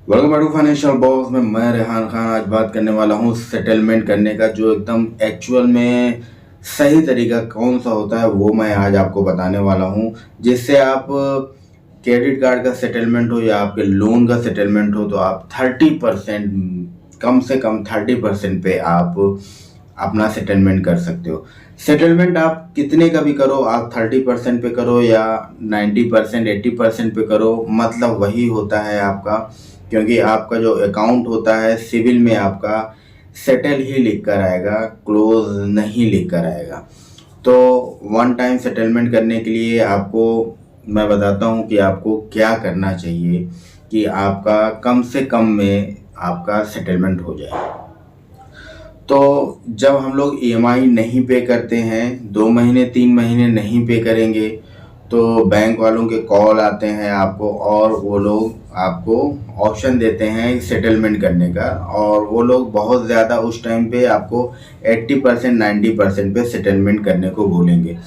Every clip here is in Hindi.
Welcome back to financial boss में मैं रेहान खान आज बात करने वाला हूँ सेटलमेंट करने का, जो एकदम एक्चुअल में सही तरीका कौन सा होता है वो मैं आज आपको बताने वाला हूँ, जिससे आप क्रेडिट कार्ड का सेटलमेंट हो या आपके लोन का सेटलमेंट हो तो आप 30%, कम से कम 30% पे आप अपना सेटलमेंट कर सकते हो। सेटलमेंट आप कितने का भी करो, आप 30% पे करो या 90%, 80% पे करो, मतलब वही होता है आपका, क्योंकि आपका जो अकाउंट होता है सिविल में आपका सेटल ही लिख कर आएगा, क्लोज नहीं लिख कर आएगा। तो वन टाइम सेटलमेंट करने के लिए आपको मैं बताता हूँ कि आपको क्या करना चाहिए कि आपका कम से कम में आपका सेटलमेंट हो जाए। तो जब हम लोग ईएमआई नहीं पे करते हैं, 2 महीने 3 महीने नहीं पे करेंगे, तो बैंक वालों के कॉल आते हैं आपको और वो लोग आपको ऑप्शन देते हैं सेटलमेंट करने का, और वो लोग बहुत ज़्यादा उस टाइम पे आपको 80% 90% पे सेटलमेंट करने को बोलेंगे।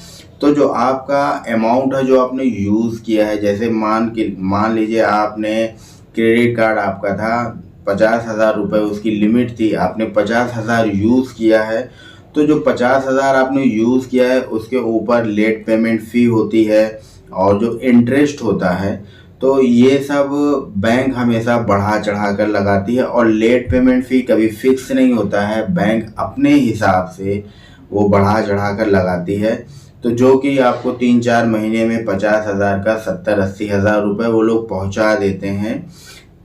तो जो आपका अमाउंट है जो आपने यूज़ किया है, जैसे मान लीजिए आपने क्रेडिट कार्ड आपका था 50,000 रुपये, उसकी लिमिट थी, आपने 50,000 यूज़ किया है, तो जो 50,000 आपने यूज़ किया है उसके ऊपर लेट पेमेंट फ़ी होती है और जो इंटरेस्ट होता है, तो ये सब बैंक हमेशा बढ़ा चढ़ा कर लगाती है। और लेट पेमेंट फ़ी कभी फिक्स नहीं होता है, बैंक अपने हिसाब से वो बढ़ा चढ़ा कर लगाती है। तो जो कि आपको 3-4 महीने में 50,000 का 70-80 हज़ार रुपये वो लोग पहुंचा देते हैं,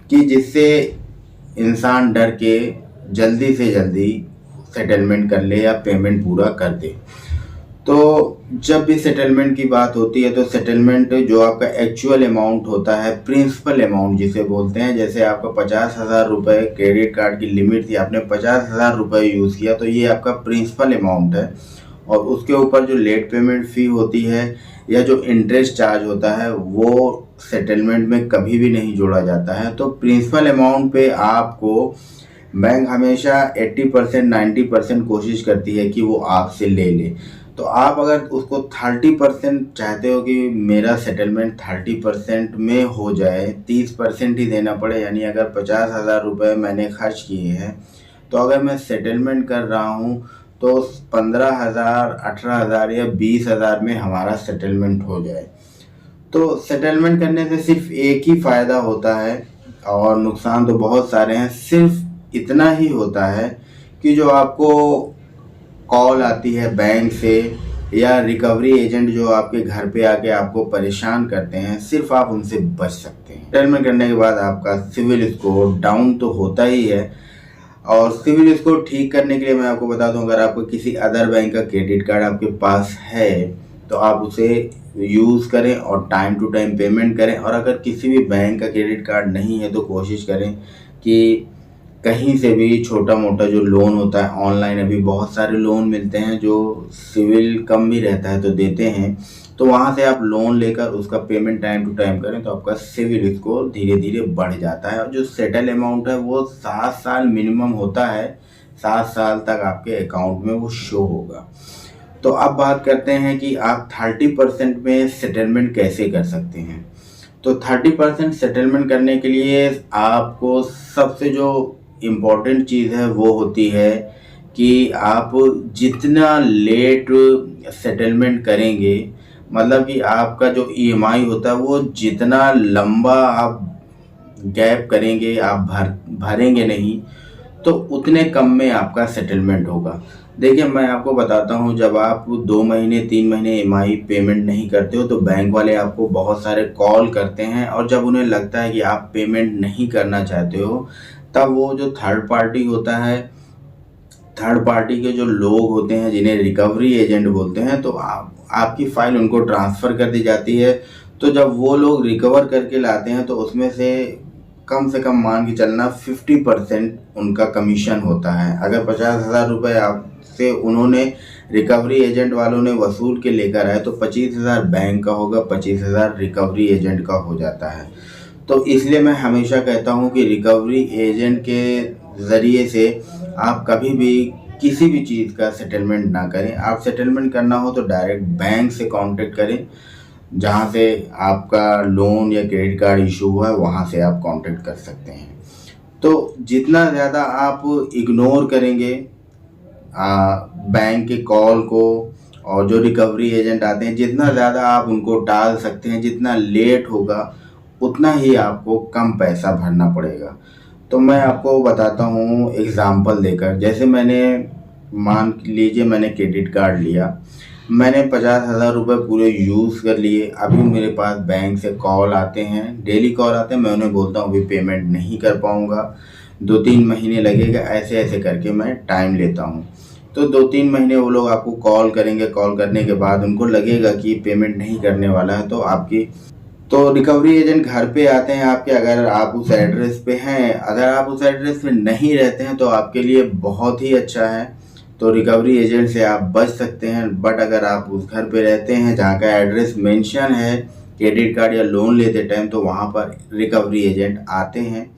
कि जिससे इंसान डर के जल्दी से जल्दी सेटलमेंट कर ले या पेमेंट पूरा कर दे। तो जब भी सेटलमेंट की बात होती है तो सेटलमेंट जो आपका एक्चुअल अमाउंट होता है, प्रिंसिपल अमाउंट जिसे बोलते हैं, जैसे आपका 50,000 रुपये क्रेडिट कार्ड की लिमिट थी, आपने 50,000 रुपये यूज़ किया, तो ये आपका प्रिंसिपल अमाउंट है। और उसके ऊपर जो लेट पेमेंट फ़ी होती है या जो इंटरेस्ट चार्ज होता है वो सेटलमेंट में कभी भी नहीं जोड़ा जाता है। तो प्रिंसिपल अमाउंट पे आपको बैंक हमेशा 80% 90% कोशिश करती है कि वो आपसे ले ले। तो आप अगर उसको 30% चाहते हो कि मेरा सेटलमेंट 30% में हो जाए, 30% ही देना पड़े, यानी अगर 50,000 रुपये मैंने खर्च किए हैं तो अगर मैं सेटलमेंट कर रहा हूँ तो 15,000, 18,000 या 20,000 में हमारा सेटलमेंट हो जाए। तो सेटलमेंट करने से सिर्फ एक ही फ़ायदा होता है, और नुकसान तो बहुत सारे हैं, सिर्फ इतना ही होता है कि जो आपको कॉल आती है बैंक से या रिकवरी एजेंट जो आपके घर पे आके आपको परेशान करते हैं, सिर्फ आप उनसे बच सकते हैं। सेटलमेंट करने के बाद आपका सिविल स्कोर डाउन तो होता ही है, और सिविल स्कोर ठीक करने के लिए मैं आपको बता दूं, अगर आपको किसी अदर बैंक का क्रेडिट कार्ड आपके पास है तो आप उसे यूज़ करें और टाइम टू टाइम पेमेंट करें। और अगर किसी भी बैंक का क्रेडिट कार्ड नहीं है तो कोशिश करें कि कहीं से भी छोटा मोटा जो लोन होता है, ऑनलाइन अभी बहुत सारे लोन मिलते हैं जो सिविल कम भी रहता है तो देते हैं, तो वहाँ से आप लोन लेकर उसका पेमेंट टाइम टू टाइम करें तो आपका सिविल स्कोर धीरे धीरे बढ़ जाता है। और जो सेटल अमाउंट है वो 7 साल मिनिमम होता है, 7 साल तक आपके अकाउंट में वो शो होगा। तो अब बात करते हैं कि आप 30% में सेटलमेंट कैसे कर सकते हैं। तो 30% सेटलमेंट करने के लिए आपको सबसे जो इम्पोर्टेंट चीज़ है वो होती है कि आप जितना लेट सेटलमेट करेंगे, मतलब कि आपका जो ईएमआई होता है वो जितना लंबा आप गैप करेंगे, आप भरेंगे नहीं, तो उतने कम में आपका सेटलमेंट होगा। देखिए मैं आपको बताता हूँ, जब आप 2 महीने 3 महीने ईएमआई पेमेंट नहीं करते हो तो बैंक वाले आपको बहुत सारे कॉल करते हैं, और जब उन्हें लगता है कि आप पेमेंट नहीं करना चाहते हो तब वो जो थर्ड पार्टी होता है, थर्ड पार्टी के जो लोग होते हैं जिन्हें रिकवरी एजेंट बोलते हैं, तो आपकी फ़ाइल उनको ट्रांसफ़र कर दी जाती है। तो जब वो लोग रिकवर करके लाते हैं तो उसमें से कम मान के चलना 50% उनका कमीशन होता है। अगर 50,000 रुपये आपसे उन्होंने रिकवरी एजेंट वालों ने वसूल के लेकर आए तो 25,000 बैंक का होगा, 25,000 रिकवरी एजेंट का हो जाता है। तो इसलिए मैं हमेशा कहता हूँ कि रिकवरी एजेंट के ज़रिए से आप कभी भी किसी भी चीज़ का सेटलमेंट ना करें। आप सेटलमेंट करना हो तो डायरेक्ट बैंक से कांटेक्ट करें, जहाँ से आपका लोन या क्रेडिट कार्ड इशू हुआ है वहाँ से आप कांटेक्ट कर सकते हैं। तो जितना ज़्यादा आप इग्नोर करेंगे बैंक के कॉल को, और जो रिकवरी एजेंट आते हैं, जितना ज़्यादा आप उनको टाल सकते हैं, जितना लेट होगा उतना ही आपको कम पैसा भरना पड़ेगा। तो मैं आपको बताता हूँ एग्ज़ाम्पल देकर। जैसे मान लीजिए मैंने क्रेडिट कार्ड लिया, मैंने 50,000 रुपये पूरे यूज़ कर लिए। अभी मेरे पास बैंक से कॉल आते हैं, डेली कॉल आते हैं। मैं उन्हें बोलता हूँ अभी पेमेंट नहीं कर पाऊँगा, 2-3 महीने लगेगा, ऐसे ऐसे करके मैं टाइम लेता हूँ। तो 2-3 महीने वो लोग आपको कॉल करेंगे। कॉल करने के बाद उनको लगेगा कि पेमेंट नहीं करने वाला है, तो रिकवरी एजेंट घर पे आते हैं आपके। अगर आप उस एड्रेस पे हैं, अगर आप उस एड्रेस पे नहीं रहते हैं तो आपके लिए बहुत ही अच्छा है, तो रिकवरी एजेंट से आप बच सकते हैं। बट अगर आप उस घर पे रहते हैं जहाँ का एड्रेस मेंशन है क्रेडिट कार्ड या लोन लेते टाइम, तो वहाँ पर रिकवरी एजेंट आते हैं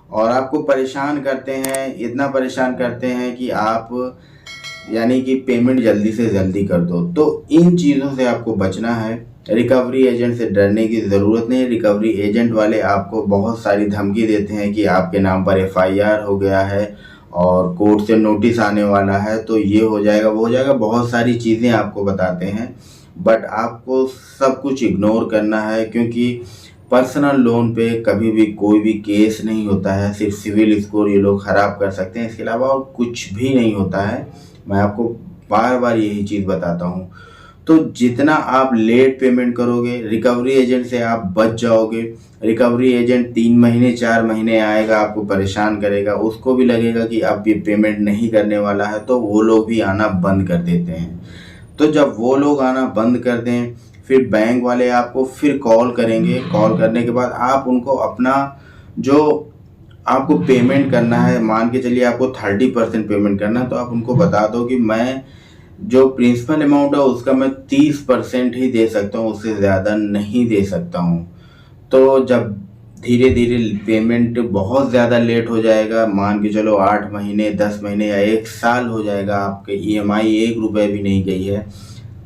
और आपको परेशान करते हैं। इतना परेशान करते हैं कि आप यानी कि पेमेंट जल्दी से जल्दी कर दो। तो इन चीज़ों से आपको बचना है। रिकवरी एजेंट से डरने की ज़रूरत नहीं है। रिकवरी एजेंट वाले आपको बहुत सारी धमकी देते हैं कि आपके नाम पर एफआईआर हो गया है और कोर्ट से नोटिस आने वाला है, तो ये हो जाएगा वो हो जाएगा, बहुत सारी चीज़ें आपको बताते हैं। बट आपको सब कुछ इग्नोर करना है, क्योंकि पर्सनल लोन पे कभी भी कोई भी केस नहीं होता है। सिर्फ सिविल स्कोर ये लोग ख़राब कर सकते हैं, इसके अलावा और कुछ भी नहीं होता है। मैं आपको बार बार यही चीज़ बताता हूँ। तो जितना आप लेट पेमेंट करोगे, रिकवरी एजेंट से आप बच जाओगे। रिकवरी एजेंट 3 महीने 4 महीने आएगा, आपको परेशान करेगा, उसको भी लगेगा कि अब ये पेमेंट नहीं करने वाला है, तो वो लोग भी आना बंद कर देते हैं। तो जब वो लोग आना बंद कर दें, फिर बैंक वाले आपको फिर कॉल करेंगे। कॉल करने के बाद आप उनको अपना जो आपको पेमेंट करना है, मान के चलिए आपको 30% पेमेंट करना है, तो आप उनको बता दो कि मैं जो प्रिंसिपल अमाउंट है उसका मैं 30% ही दे सकता हूँ, उससे ज़्यादा नहीं दे सकता हूँ। तो जब धीरे धीरे पेमेंट बहुत ज़्यादा लेट हो जाएगा, मान के चलो 8 महीने 10 महीने या 1 साल हो जाएगा, आपके ईएमआई 1 रुपये भी नहीं गई है,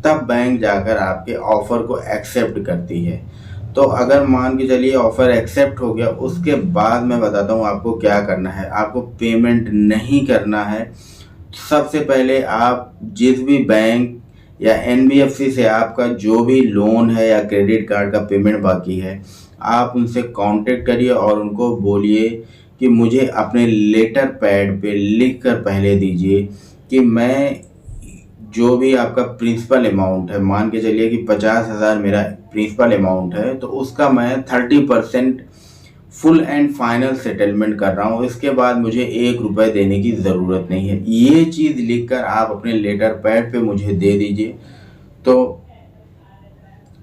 तब बैंक जाकर आपके ऑफ़र को एक्सेप्ट करती है। तो अगर मान के चलिए ऑफ़र एक्सेप्ट हो गया, उसके बाद मैं बताता हूँ आपको क्या करना है। आपको पेमेंट नहीं करना है। सबसे पहले आप जिस भी बैंक या एनबीएफसी से आपका जो भी लोन है या क्रेडिट कार्ड का पेमेंट बाकी है, आप उनसे कांटेक्ट करिए और उनको बोलिए कि मुझे अपने लेटर पैड पे लिख कर पहले दीजिए कि मैं जो भी आपका प्रिंसिपल अमाउंट है, मान के चलिए कि 50,000 मेरा प्रिंसिपल अमाउंट है, तो उसका मैं 30% फुल एंड फाइनल सेटलमेंट कर रहा हूँ। इसके बाद मुझे 1 रुपये देने की ज़रूरत नहीं है। ये चीज़ लिखकर आप अपने लेटर पैड पे मुझे दे दीजिए। तो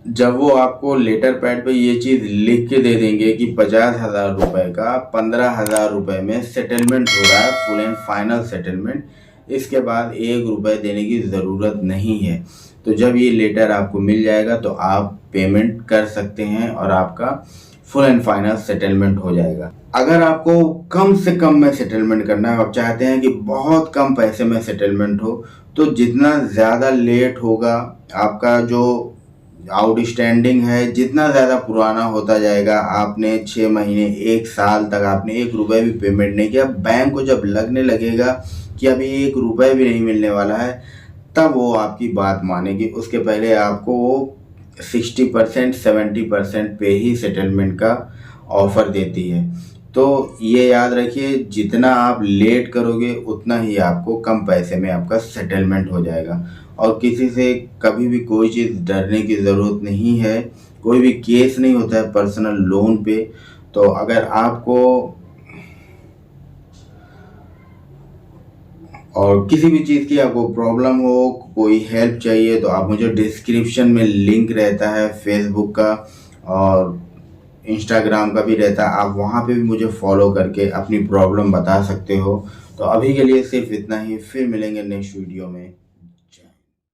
जब वो आपको लेटर पैड पे ये चीज़ लिख के दे देंगे कि 50,000 रुपये का 15,000 रुपये में सेटलमेंट हो रहा है, फुल एंड फाइनल सेटलमेंट, इसके बाद 1 रुपये देने की ज़रूरत नहीं है। तो जब ये लेटर आपको मिल जाएगा तो आप पेमेंट कर सकते हैं और आपका फुल एंड फाइनल सेटलमेंट हो जाएगा। अगर आपको कम से कम में सेटलमेंट करना है, आप चाहते हैं कि बहुत कम पैसे में सेटलमेंट हो, तो जितना ज़्यादा लेट होगा आपका जो आउटस्टैंडिंग है, जितना ज़्यादा पुराना होता जाएगा, आपने 6 महीने 1 साल तक आपने 1 रुपये भी पेमेंट नहीं किया, बैंक को जब लगने लगेगा कि अभी 1 रुपये भी नहीं मिलने वाला है, तब वो आपकी बात मानेगी। उसके पहले आपको वो 60% 70% पे ही सेटलमेंट का ऑफ़र देती है। तो ये याद रखिए, जितना आप लेट करोगे उतना ही आपको कम पैसे में आपका सेटलमेंट हो जाएगा। और किसी से कभी भी कोई चीज़ डरने की ज़रूरत नहीं है। कोई भी केस नहीं होता है पर्सनल लोन पे। तो अगर आपको और किसी भी चीज़ की आपको प्रॉब्लम हो, कोई हेल्प चाहिए, तो आप मुझे डिस्क्रिप्शन में लिंक रहता है फेसबुक का और इंस्टाग्राम का भी रहता है, आप वहाँ पे भी मुझे फॉलो करके अपनी प्रॉब्लम बता सकते हो। तो अभी के लिए सिर्फ इतना ही, फिर मिलेंगे नेक्स्ट वीडियो में।